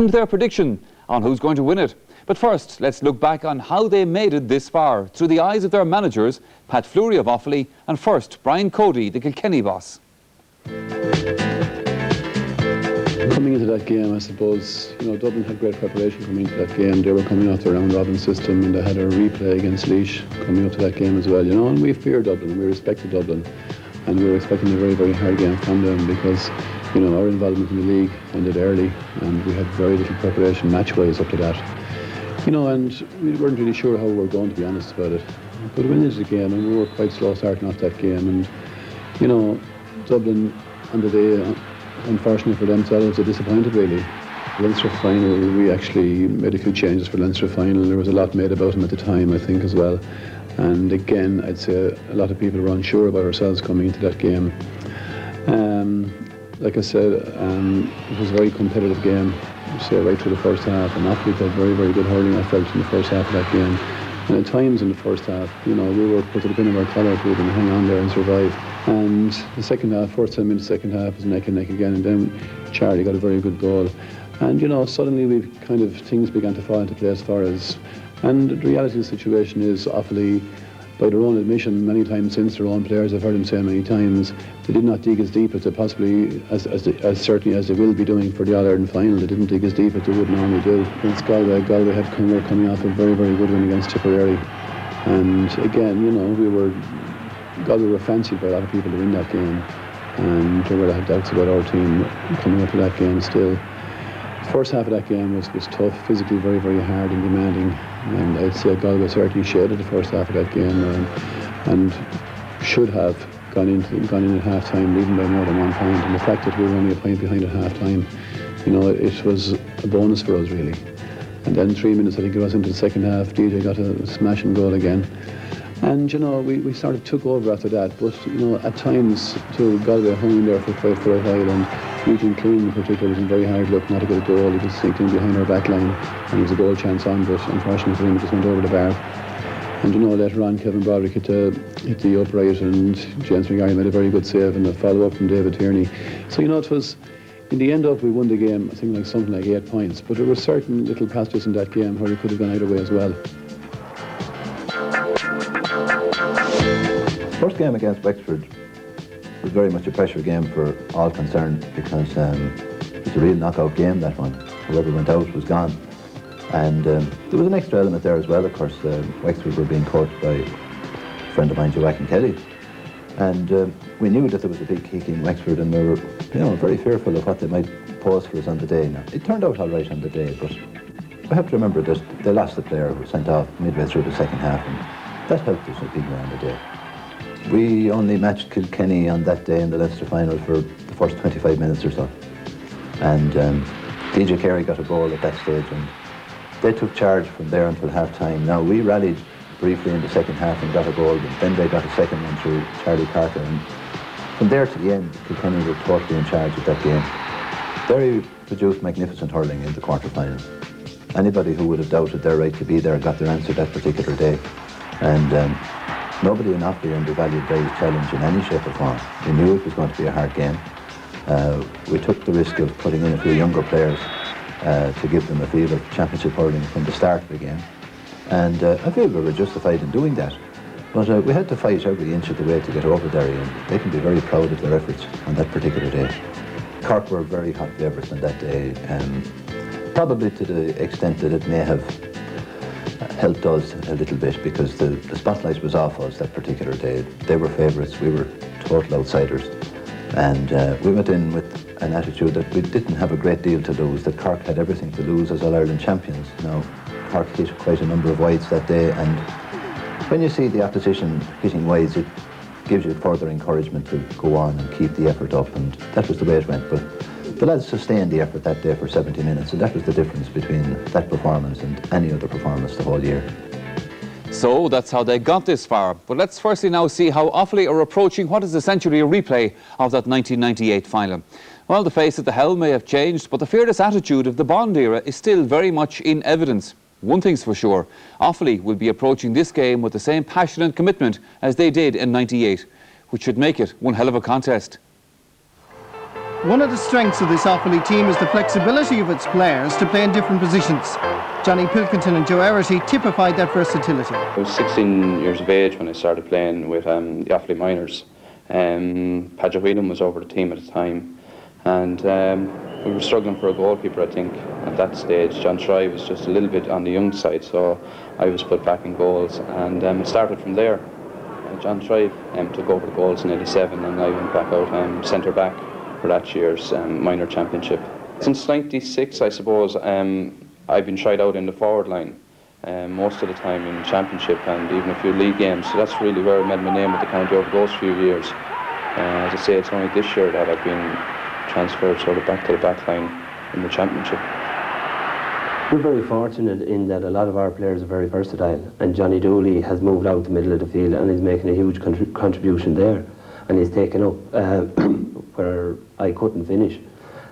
And their prediction on who's going to win it. But first, let's look back on how they made it this far through the eyes of their managers, Pat Fleury of Offaly, and first, Brian Cody, the Kilkenny boss. Coming into that game, I suppose, Dublin had great preparation coming into that game. They were coming off the round-robin system and they had a replay against Laois coming up to that game as well, and we fear Dublin, we respected Dublin, and we were expecting a very, very hard game from them because, our involvement in the league ended early and we had very little preparation match-wise up to that. And we weren't really sure how we were going, to be honest about it. But we went into the game and we were quite slow starting off that game, and, Dublin on the day, unfortunately for themselves, they disappointed really. Leinster final, we actually made a few changes for Leinster final. There was a lot made about them at the time, I think, as well. And again, I'd say a lot of people were unsure about ourselves coming into that game. Like I said, it was a very competitive game, right through the first half, and Offaly played very, very good hurling, I felt, in the first half of that game. And at times in the first half, we were put to the pin of our collar if we were going to hang on there and survive. And the second half, first time in the second half, was neck and neck again, and then Charlie got a very good goal. And suddenly things began to fall into place for us. And the reality of the situation is Offaly, by their own admission, many times since, their own players, I've heard them say many times, they did not dig as deep as they possibly, as certainly as they will be doing for the All-Ireland final. They didn't dig as deep as they would normally do. Against Galway were coming off a very, very good win against Tipperary. And again, Galway were fancied by a lot of people to win that game. And there were doubts about our team coming up to that game still. The first half of that game was tough, physically very, very hard and demanding. And I'd say Galway certainly shaded the first half of that game and should have gone in at half-time, leading by more than 1 point. And the fact that we were only a point behind at half-time, it was a bonus for us, really. And then 3 minutes, I think it was, into the second half, DJ got a smashing goal again. And, we sort of took over after that. But, at times, too, Galway hung in there for quite a while, and Eugene Clean in particular was in very hard luck not to get a goal. He just sneaked in behind our back line, and there was a goal chance on, but unfortunately for him, it just went over the bar. And, later on, Kevin Broderick hit the upright, and James McGarry made a very good save, and a follow-up from David Tierney. So, it was, in the end up, we won the game, I think something like 8 points. But there were certain little passages in that game where it could have gone either way as well. First game against Wexford was very much a pressure game for all concerned because it was a real knockout game, that one. Whoever went out was gone. And there was an extra element there as well, of course. Wexford were being coached by a friend of mine, Joachim Kelly. And we knew that there was a big kick in Wexford, and we were very fearful of what they might pose for us on the day. Now, it turned out all right on the day, but we have to remember that they lost the player who was sent off midway through the second half, and that helped us a big way on the day. We only matched Kilkenny on that day in the Leinster final for the first 25 minutes or so. And DJ Carey got a goal at that stage, and they took charge from there until half-time. Now, we rallied briefly in the second half and got a goal, and then they got a second one through Charlie Carter. And from there to the end, Kilkenny were totally in charge of that game. They produced magnificent hurling in the quarter-final. Anybody who would have doubted their right to be there got their answer that particular day. And nobody in Offaly undervalued Derry's challenge in any shape or form. We knew it was going to be a hard game. We took the risk of putting in a few younger players to give them a feel of championship hurling from the start of the game. And I feel we were justified in doing that. But we had to fight every inch of the way to get over Derry, and they can be very proud of their efforts on that particular day. Cork were very hot favourites on that day, probably to the extent that it may have helped us a little bit because the spotlight was off us that particular day. They were favourites, we were total outsiders. And we went in with an attitude that we didn't have a great deal to lose, that Cork had everything to lose as All-Ireland champions. Now, Cork hit quite a number of wides that day, and when you see the opposition hitting wides, it gives you further encouragement to go on and keep the effort up, and that was the way it went. But the lads sustained the effort that day for 70 minutes, and that was the difference between that performance and any other performance the whole year. So that's how they got this far. But let's firstly now see how Offaly are approaching what is essentially a replay of that 1998 final. Well, the face at the helm may have changed, but the fearless attitude of the Bond era is still very much in evidence. One thing's for sure, Offaly will be approaching this game with the same passion and commitment as they did in '98, which should make it one hell of a contest. One of the strengths of this Offaly team is the flexibility of its players to play in different positions. Johnny Pilkington and Joe Erity typified that versatility. I was 16 years of age when I started playing with the Offaly Minors. Padja Whelan was over the team at the time, and we were struggling for a goalkeeper, I think, at that stage. John Troy was just a little bit on the young side, so I was put back in goals, and it started from there. John Troy took over the goals in '87, and I went back out centre back for that year's minor championship. Since '96, I suppose, I've been tried out in the forward line most of the time in championship and even a few league games, so that's really where I made my name with the county over those few years. As I say, it's only this year that I've been transferred sort of back to the back line in the championship. We're very fortunate in that a lot of our players are very versatile, and Johnny Dooley has moved out the middle of the field and is making a huge contribution there, and he's taken up where I couldn't finish.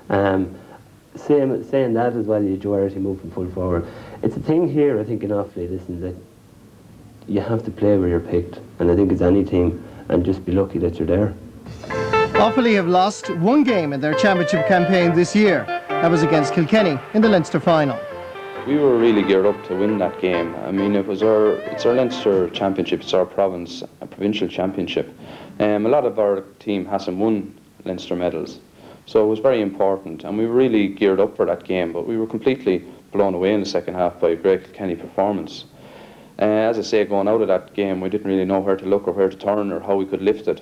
Saying that as well, Joe Erity moved from full forward. It's a thing here, I think, in Offaly, listen, that you have to play where you're picked, and I think it's any team, and just be lucky that you're there. Offaly have lost one game in their championship campaign this year. That was against Kilkenny in the Leinster final. We were really geared up to win that game. I mean, it's our Leinster championship, it's our provincial championship. A lot of our team hasn't won Leinster medals, so it was very important, and we were really geared up for that game, but we were completely blown away in the second half by a great Kilkenny performance. As I say, going out of that game, we didn't really know where to look or where to turn or how we could lift it.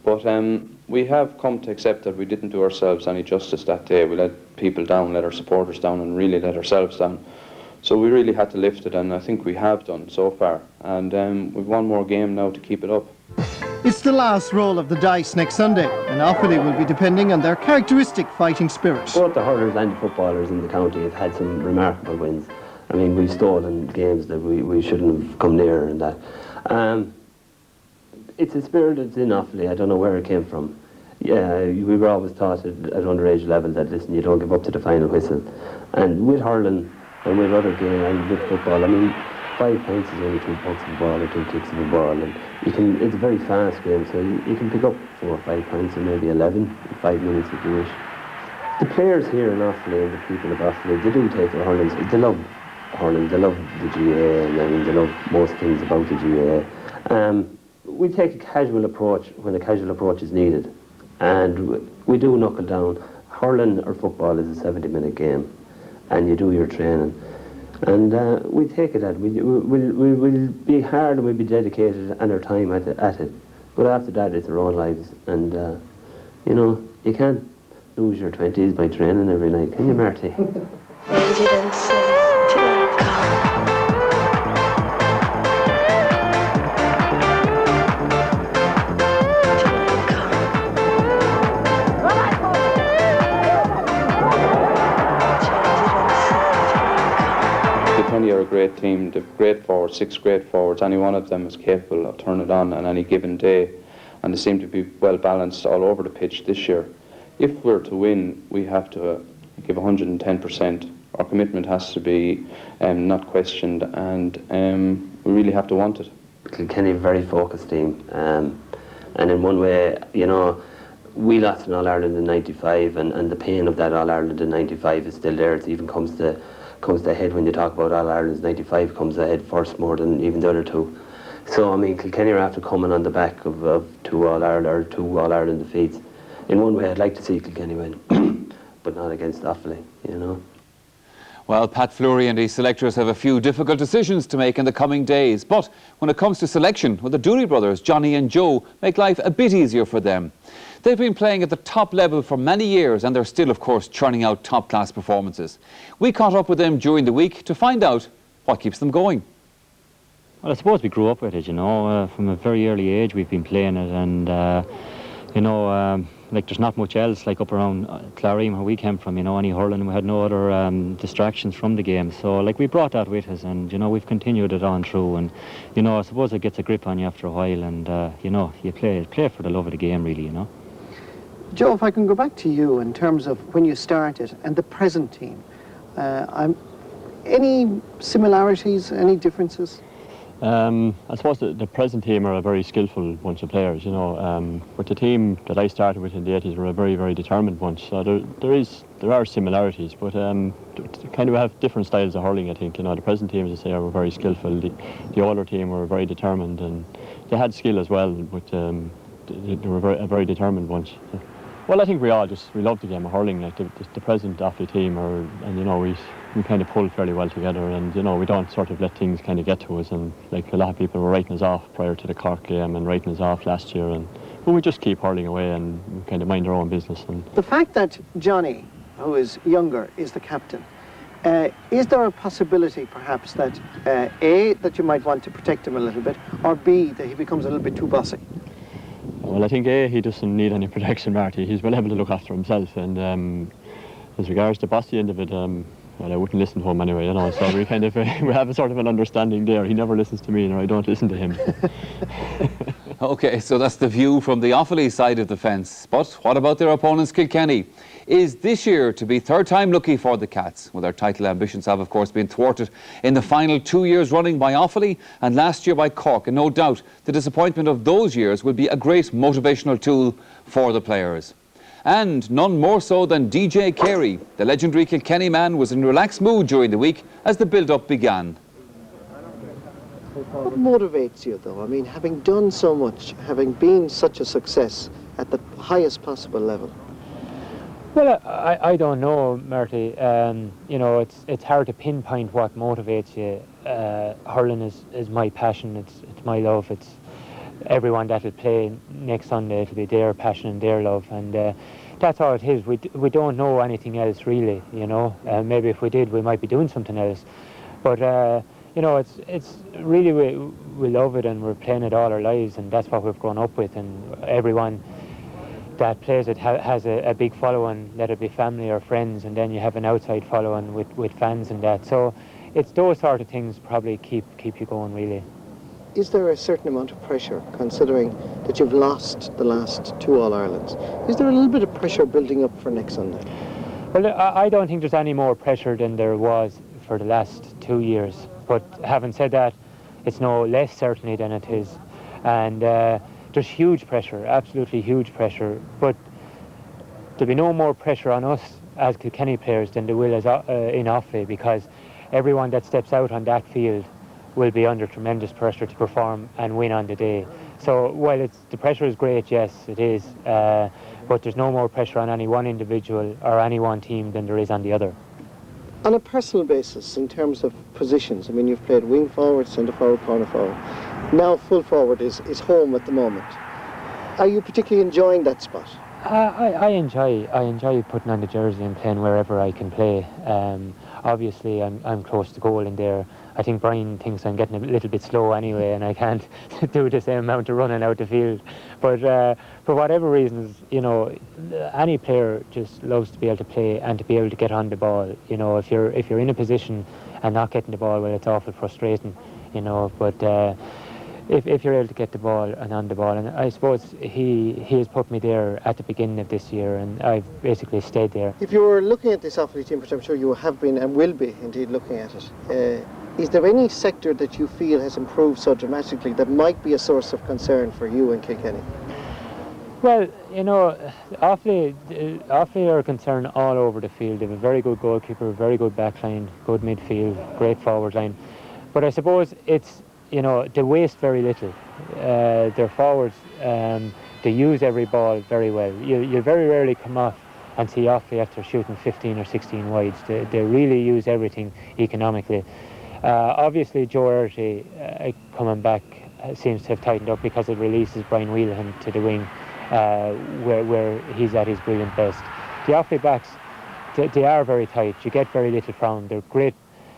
But we have come to accept that we didn't do ourselves any justice that day. We let people down, let our supporters down, and really let ourselves down. So we really had to lift it, and I think we have done so far. And we've one more game now to keep it up. It's the last roll of the dice next Sunday, and Offaly will be depending on their characteristic fighting spirit. Both the hurlers and the footballers in the county have had some remarkable wins. I mean, we've stolen games that we shouldn't have come near and that. It's a spirit that's in Offaly. I don't know where it came from. Yeah, we were always taught at underage level that, listen, you don't give up to the final whistle. And with hurling and with other games and with football, I mean, 5 points is only 2 pucks of the ball or 2 kicks of the ball, and it's a very fast game, so you can pick up 4 or 5 points or maybe 11 in 5 minutes if you wish. The players here in Offaly and the people of Offaly, they do take their hurling. They love hurling, they love the GAA, and I mean, they love most things about the GAA. We take a casual approach when a casual approach is needed, and we do knuckle down. Hurling or football is a 70-minute game, and you do your training, and we take it at it. We'll be hard and we'll be dedicated and our time at it, but after that it's our own lives, and you know, you can't lose your 20s by training every night, can you, Marty? Kilkenny are a great team. They've great forwards, 6 great forwards. Any one of them is capable of turning it on any given day, and they seem to be well balanced all over the pitch this year. If we're to win, we have to give 110%. Our commitment has to be not questioned, and we really have to want it. Kilkenny, very focused team, and in one way, you know, we lost in All-Ireland in '95, and the pain of that All-Ireland in '95 is still there. It even comes to head when you talk about All-Ireland's. '95 comes ahead first more than even the other two. So I mean, Kilkenny are after coming on the back of 2 All-Ireland defeats. In one way, I'd like to see Kilkenny win, but not against Offaly, you know. Well, Pat Fleury and his selectors have a few difficult decisions to make in the coming days. But when it comes to selection, well, the Dooley brothers, Johnny and Joe, make life a bit easier for them. They've been playing at the top level for many years, and they're still, of course, churning out top-class performances. We caught up with them during the week to find out what keeps them going. Well, I suppose we grew up with it, you know. From a very early age we've been playing it, and, you know, like there's not much else like up around Clarine where we came from, you know, any hurling, and we had no other distractions from the game. So like we brought that with us, and you know, we've continued it on through, and you know, I suppose it gets a grip on you after a while, and you know, you play for the love of the game, really, you know. Joe, if I can go back to you in terms of when you started and the present team, any similarities, any differences? I suppose the present team are a very skillful bunch of players, you know. But the team that I started with in the 80s were a very, very determined bunch. So there are similarities, but kind of have different styles of hurling, I think. You know, the present team, as I say, were very skillful. The older team were very determined, and they had skill as well, but they were a very determined bunch. Well, I think we love the game of hurling. Like the present Offaly team, and you know, we kind of pull fairly well together, and you know, we don't sort of let things kind of get to us. And like a lot of people were writing us off prior to the Cork game and writing us off last year, but we just keep hurling away and we kind of mind our own business. And The fact that Johnny, who is younger, is the captain, is there a possibility perhaps that A, that you might want to protect him a little bit, or B, that he becomes a little bit too bossy? well, I think he doesn't need any protection, Marty. He's well able to look after himself. And as regards the bossy end of it, well, I wouldn't listen to him anyway, you know. So we kind of we have a sort of an understanding there. He never listens to me, nor I don't listen to him. OK, so that's the view from the Offaly side of the fence. But what about their opponents, Kilkenny? Is this year to be third time lucky for the Cats? Well, their title ambitions have, of course, been thwarted in the final 2 years running by Offaly and last year by Cork. And no doubt the disappointment of those years will be a great motivational tool for the players. And none more so than DJ Carey. The legendary Kilkenny man was in relaxed mood during the week as the build-up began. What motivates you, though? I mean, having done so much, having been such a success at the highest possible level. Well, I don't know, Marty. You know, it's hard to pinpoint what motivates you. Hurling is my passion. It's my love. It's everyone that will play next Sunday. It'll be their passion and their love, and that's all it is. We don't know anything else really. You know, maybe if we did, we might be doing something else. But you know, it's really we love it, and we're playing it all our lives, and that's what we've grown up with, and everyone that plays it has a big following, let it be family or friends, and then you have an outside following with fans and that. So it's those sort of things probably keep you going, really. Is there a certain amount of pressure, considering that you've lost the last 2 All-Irelands? Is there a little bit of pressure building up for next Sunday? Well, I don't think there's any more pressure than there was for the last 2 years. But having said that, it's no less certainly than it is. And there's huge pressure, absolutely huge pressure. But there'll be no more pressure on us as Kilkenny players than there will as in Offaly, because everyone that steps out on that field will be under tremendous pressure to perform and win on the day. So while the pressure is great, yes, it is, but there's no more pressure on any one individual or any one team than there is on the other. On a personal basis, in terms of positions, I mean, you've played wing forward, centre forward, corner forward. Now full forward is home at the moment. Are you particularly enjoying that spot? I enjoy putting on the jersey and playing wherever I can play. Obviously, I'm close to goal in there. I think Brian thinks I'm getting a little bit slow anyway, and I can't do the same amount of running out the field. But for whatever reasons, you know, any player just loves to be able to play and to be able to get on the ball. You know, if you're in a position and not getting the ball, well, it's awful frustrating. You know, but if you're able to get the ball and on the ball, and I suppose he has put me there at the beginning of this year, and I've basically stayed there. If you were looking at this Offaly team, which I'm sure you have been and will be indeed looking at it, is there any sector that you feel has improved so dramatically that might be a source of concern for you and Kilkenny? Well, you know, Offaly are concerned all over the field. They have a very good goalkeeper, a very good back line, good midfield, great forward line. But I suppose it's, you know, they waste very little. Their forwards, they use every ball very well. You very rarely come off and see Offaly after shooting 15 or 16 wides. They really use everything economically. Obviously, Joe Erty coming back seems to have tightened up because it releases Brian Wheelahan to the wing, where he's at his brilliant best. The Offaly backs, they are very tight. You get very little from them. They're great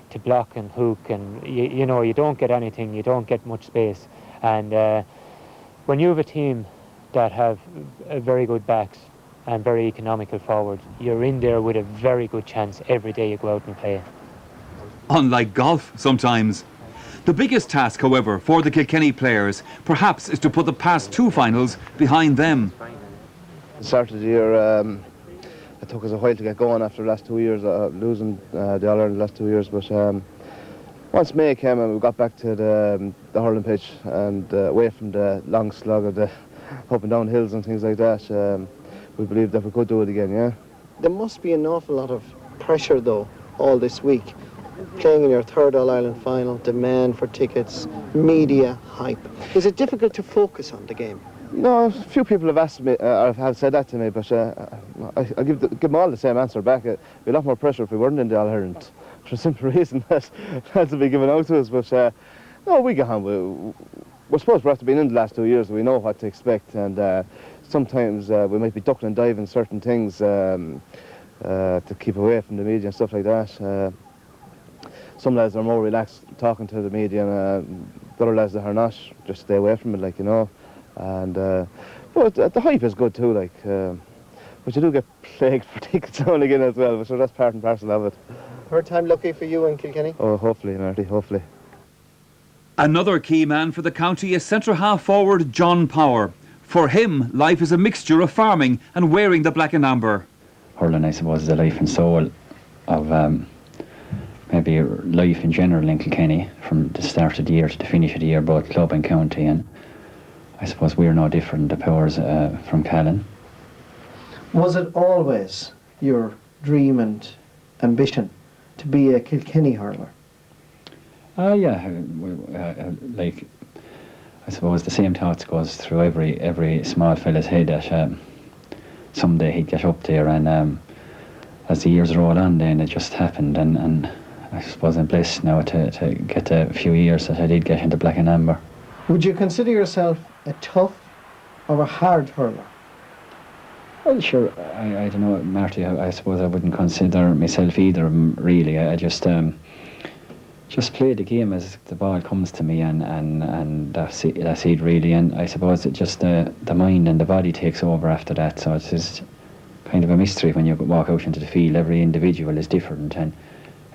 to block and hook, and you know, you don't get anything. You don't get much space. And when you have a team that have very good backs and very economical forwards, you're in there with a very good chance every day you go out and play. Unlike golf, sometimes. The biggest task, however, for the Kilkenny players, perhaps, is to put the past 2 finals behind them. The start of the year, it took us a while to get going after the last 2 years, losing the All-Ireland the last 2 years, but once May came and we got back to the hurling pitch and away from the long slog of the up and down hills and things like that, we believed that we could do it again, yeah. There must be an awful lot of pressure, though, all this week. Playing in your third All-Ireland final, demand for tickets, media hype. Is it difficult to focus on the game? No, a few people have asked me, or have said that to me, but I give them all the same answer back. It'd be a lot more pressure if we weren't in the All-Ireland, for the simple reason that that's to be given out to us. But no, we get on. We're supposed to have been in the last 2 years, so we know what to expect, and sometimes we might be ducking and diving certain things to keep away from the media and stuff like that. Some lads are more relaxed talking to the media, and the other lads that are not just stay away from it, like, you know. And but the hype is good too, like. But you do get plagued for tickets on again as well, but so that's part and parcel of it. Third time lucky for you in Kilkenny? Oh, hopefully, Marty, hopefully. Another key man for the county is centre-half forward John Power. For him, life is a mixture of farming and wearing the black and amber. Hurling, I suppose, is the life and soul of maybe life in general in Kilkenny, from the start of the year to the finish of the year, both club and county. And I suppose we're no different, the Powers from Callan. Was it always your dream and ambition to be a Kilkenny hurler? Yeah, like, I suppose the same thoughts goes through every small fella's head that someday he'd get up there, and as the years roll on, then it just happened, and I suppose I'm blessed now to get a few years that I did get into black and amber. Would you consider yourself a tough or a hard hurler? Well, sure, I don't know, Marty, I suppose I wouldn't consider myself either, really. I just play the game as the ball comes to me, and that's it really. And I suppose it just the mind and the body takes over after that, so it's just kind of a mystery when you walk out into the field. Every individual is different and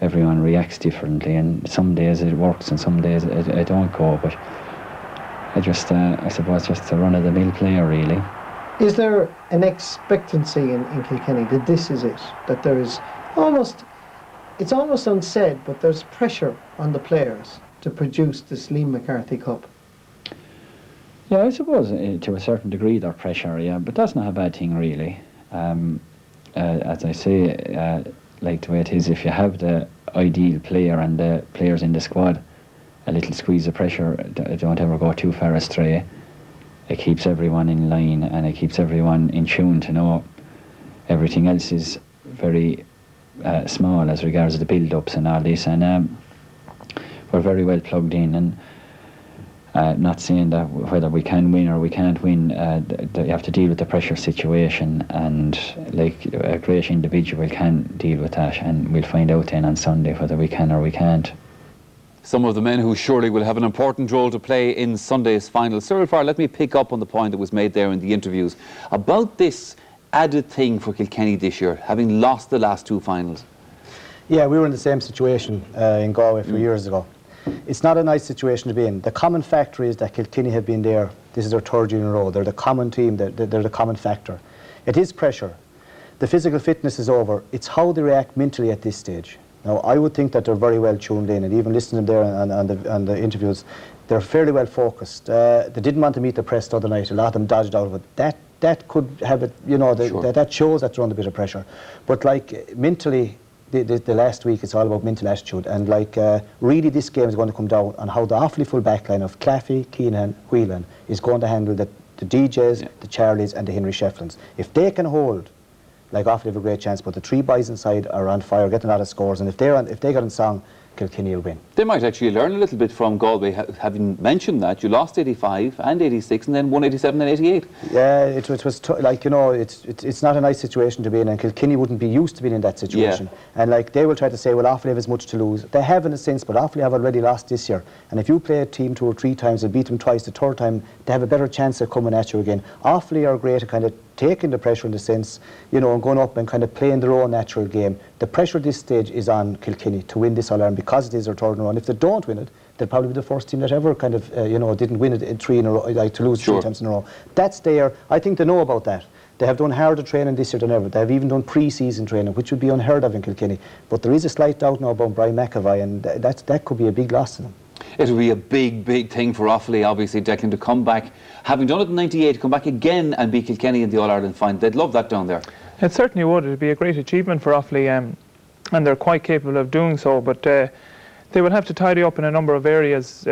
everyone reacts differently, and some days it works and some days it don't go, but I suppose just a run-of-the-mill player, really. Is there an expectancy in Kilkenny that this is it? That there is it's almost unsaid, but there's pressure on the players to produce this Liam McCarthy Cup? Yeah, I suppose to a certain degree there's pressure, yeah, but that's not a bad thing, really. As I say, like the way it is, if you have the ideal player and the players in the squad, a little squeeze of pressure, don't ever go too far astray. It keeps everyone in line and it keeps everyone in tune to know everything else is very small as regards the build-ups and all this, and we're very well plugged in, and not saying that whether we can win or we can't win, you have to deal with the pressure situation, and like a great individual can deal with that, and we'll find out then on Sunday whether we can or we can't. Some of the men who surely will have an important role to play in Sunday's final. Cyril Farr, let me pick up on the point that was made there in the interviews about this added thing for Kilkenny this year, having lost the last two finals. Yeah, we were in the same situation in Galway a few years ago. It's not a nice situation to be in. The common factor is that Kilkenny have been there. This is their third year in a row. They're the common team. They're the common factor. It is pressure. The physical fitness is over. It's how they react mentally at this stage. Now, I would think that they're very well tuned in, and even listening to them there on the interviews, they're fairly well focused. They didn't want to meet the press the other night. A lot of them dodged out of it. That could have it, you know, Sure. that shows that they're under a bit of pressure. But like mentally, the last week, it's all about mental attitude, and like really this game is going to come down on how the Offaly full back line of Claffey, Keenan, Whelan is going to handle the DJs, the Charlies and the Henry Shefflins. If they can hold, like Offaly have a great chance, but the three boys inside are on fire, getting a lot of scores, and if they get on song, Kilkenny will win. They might actually learn a little bit from Galway, having mentioned that you lost 85 and 86 and then won 87 and 88. Yeah, it was like, you know, it's not a nice situation to be in, and Kilkenny wouldn't be used to being in that situation. Yeah. And like they will try to say, well, Offaly have as much to lose. They have in a sense, but Offaly have already lost this year. And if you play a team 2 or 3 times and beat them twice, the third time, they have a better chance of coming at you again. Offaly are great at kind of taking the pressure in the sense, you know, and going up and kind of playing their own natural game. The pressure at this stage is on Kilkenny to win this All-Ireland because it is their third in a row. And if they don't win it, they'll probably be the first team that ever kind of, you know, didn't win it in 3 in a row, like to lose 3 times in a row. That's there. I think they know about that. They have done harder training this year than ever. They have even done pre-season training, which would be unheard of in Kilkenny. But there is a slight doubt now about Brian McAvoy, and that could be a big loss to them. It will be a big, big thing for Offaly, obviously, Declan, to come back, having done it in '98, to come back again and beat Kilkenny in the All-Ireland final. They'd love that down there. It certainly would. It would be a great achievement for Offaly, and they're quite capable of doing so. But they will have to tidy up in a number of areas,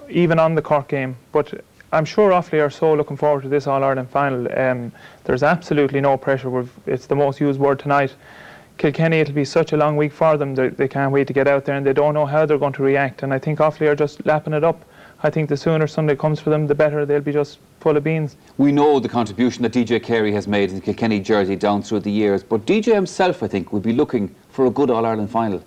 even on the Cork game. But I'm sure Offaly are so looking forward to this All-Ireland final. There's absolutely no pressure. It's the most used word tonight. Kilkenny, it'll be such a long week for them. They can't wait to get out there, and they don't know how they're going to react. And I think Offaly are just lapping it up. I think the sooner Sunday comes for them, the better. They'll be just full of beans. We know the contribution that DJ Carey has made in the Kilkenny jersey down through the years, but DJ himself, I think, would be looking for a good All-Ireland final.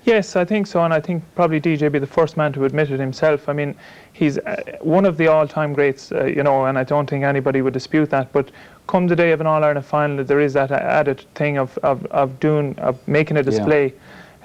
Yes, I think so, and I think probably DJ be the first man to admit it himself. I mean, he's one of the all-time greats, you know, and I don't think anybody would dispute that. But come the day of an All-Ireland final, there is that added thing of making a display.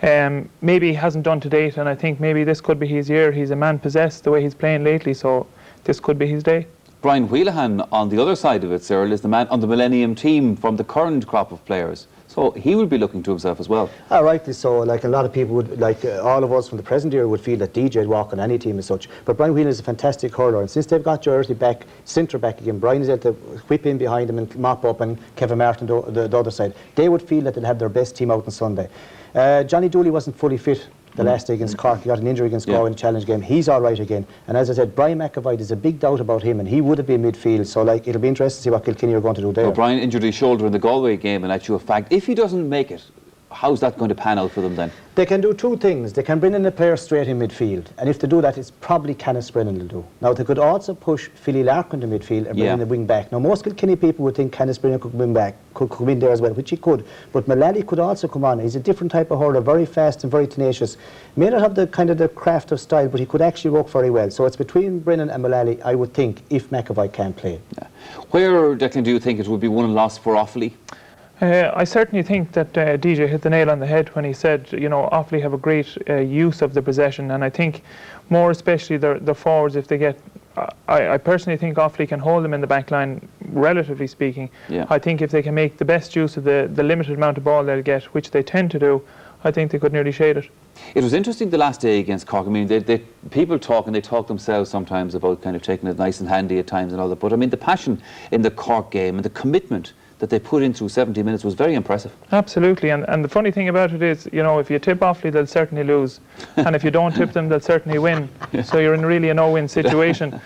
Yeah. Maybe he hasn't done to date, and I think maybe this could be his year. He's a man possessed the way he's playing lately, so this could be his day. Brian Wheelahan, on the other side of it, Cyril, is the man on the Millennium team from the current crop of players. So he will be looking to himself as well. Rightly so. Like a lot of people would, like all of us from the present era would feel that DJ would walk on any team as such. But Brian Whelan is a fantastic hurler, and since they've got Jersey back, centre back again, Brian is able to whip in behind him and mop up, and Kevin Martin the other side. They would feel that they'll have their best team out on Sunday. Johnny Dooley wasn't fully fit the last day against Cork. He got an injury against Galway in the challenge game. He's all right again. And as I said, Brian McAvoy, there's a big doubt about him, and he would have been midfield. So like, it'll be interesting to see what Kilkenny are going to do there. Well, Brian injured his shoulder in the Galway game, and actual fact, if he doesn't make it, how's that going to pan out for them then? They can do two things. They can bring in a player straight in midfield, and if they do that, it's probably Kenneth Brennan will do. Now, they could also push Philly Larkin to midfield and bring in the wing back. Now, most Kilkenny people would think Kenneth Brennan could wing back, could come in there as well, which he could. But Mullally could also come on. He's a different type of hurler, very fast and very tenacious. May not have the kind of the craft of style, but he could actually work very well. So it's between Brennan and Mullally, I would think, if McAvoy can play. Yeah. Where, Declan, do you think it would be one loss for Offaly? I certainly think that DJ hit the nail on the head when he said, you know, Offaly have a great use of the possession, and I think more especially the forwards, if they get, I personally think Offaly can hold them in the back line, relatively speaking. Yeah. I think if they can make the best use of the limited amount of ball they'll get, which they tend to do, I think they could nearly shade it. It was interesting the last day against Cork. I mean, people talk, and they talk themselves sometimes about kind of taking it nice and handy at times and all that, but I mean, the passion in the Cork game and the commitment that they put in through 70 minutes was very impressive. Absolutely, and the funny thing about it is, you know, if you tip Offaly, they'll certainly lose, and if you don't tip them, they'll certainly win. So you're in really a no-win situation.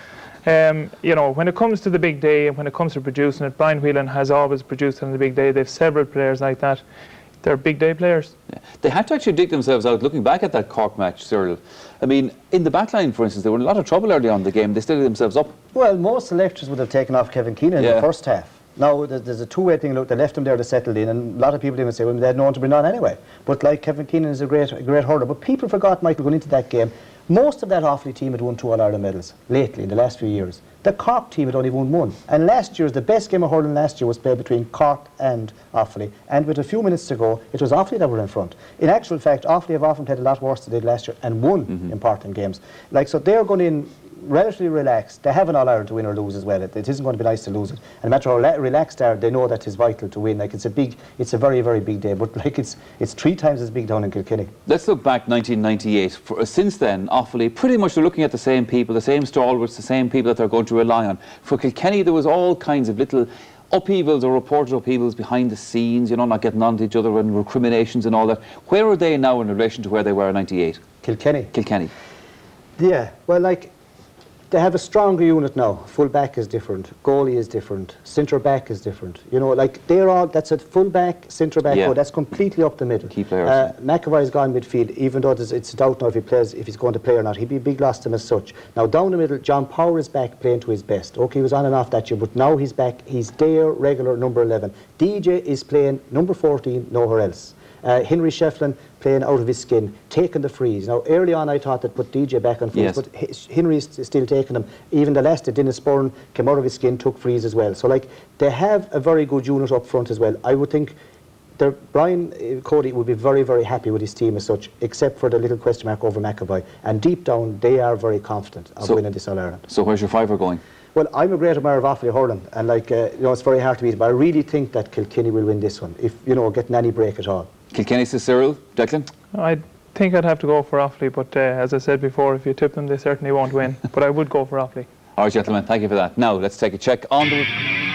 You know, when it comes to the big day and when it comes to producing it, Brian Whelan has always produced on the big day. They've several players like that. They're big day players. Yeah. They had to actually dig themselves out. Looking back at that Cork match, Cyril, I mean, in the back line, for instance, they were in a lot of trouble early on in the game. They still did themselves up. Well, most selectors would have taken off Kevin Keenan in the first half. Now, there's a two-way thing. Look, they left him there to settle in, and a lot of people even say, well, they had no one to bring on anyway. But like, Kevin Keenan is a great hurler. But people forgot, Michael, going into that game, most of that Offaly team had won 2 All-Ireland medals lately, in the last few years. The Cork team had only won 1. And last year's, the best game of hurling last year was played between Cork and Offaly. And with a few minutes to go, it was Offaly that were in front. In actual fact, Offaly have often played a lot worse than they did last year and won important games. Like, so they're going in relatively relaxed. They have an All-Ireland to win or lose as well. It isn't going to be nice to lose it. And no matter how relaxed they are, they know that it's vital to win. Like, it's a very, very big day. But like, it's 3 times as big down in Kilkenny. Let's look back 1998. Since then, Offaly, pretty much they're looking at the same people, the same stalwarts, the same people that they're going to rely on. For Kilkenny, there was all kinds of little upheavals or reported upheavals behind the scenes, you know, not getting on to each other and recriminations and all that. Where are they now in relation to where they were in 98? Kilkenny. Yeah, well, like, they have a stronger unit now. Full back is different, goalie is different, centre back is different. You know, like, they're all, that's a full back, centre back, that's completely up the middle. Key players. McAvoy's gone midfield, even though it's a doubt now if he's going to play or not. He'd be a big loss to them as such. Now, down the middle, John Power is back playing to his best. Okay, he was on and off that year, but now he's back. He's their regular number 11. DJ is playing number 14, nowhere else. Henry Shefflin playing out of his skin, taking the frees. Now, early on I thought that put DJ back on frees, but Henry is still taking them. Even the last, Dennis Byrne came out of his skin, took frees as well. So, like, they have a very good unit up front as well. I would think Brian Cody would be very, very happy with his team as such, except for the little question mark over McAvoy. And deep down, they are very confident of winning this All-Ireland. So where's your fiver going? Well, I'm a great admirer of Offaly hurling, and like you know, it's very hard to beat, but I really think that Kilkenny will win this one, if you know, getting any break at all. Kilkenny, says Cyril. Declan? I think I'd have to go for Offaly, but as I said before, if you tip them, they certainly won't win. But I would go for Offaly. All right, gentlemen, thank you for that. Now, let's take a check on the...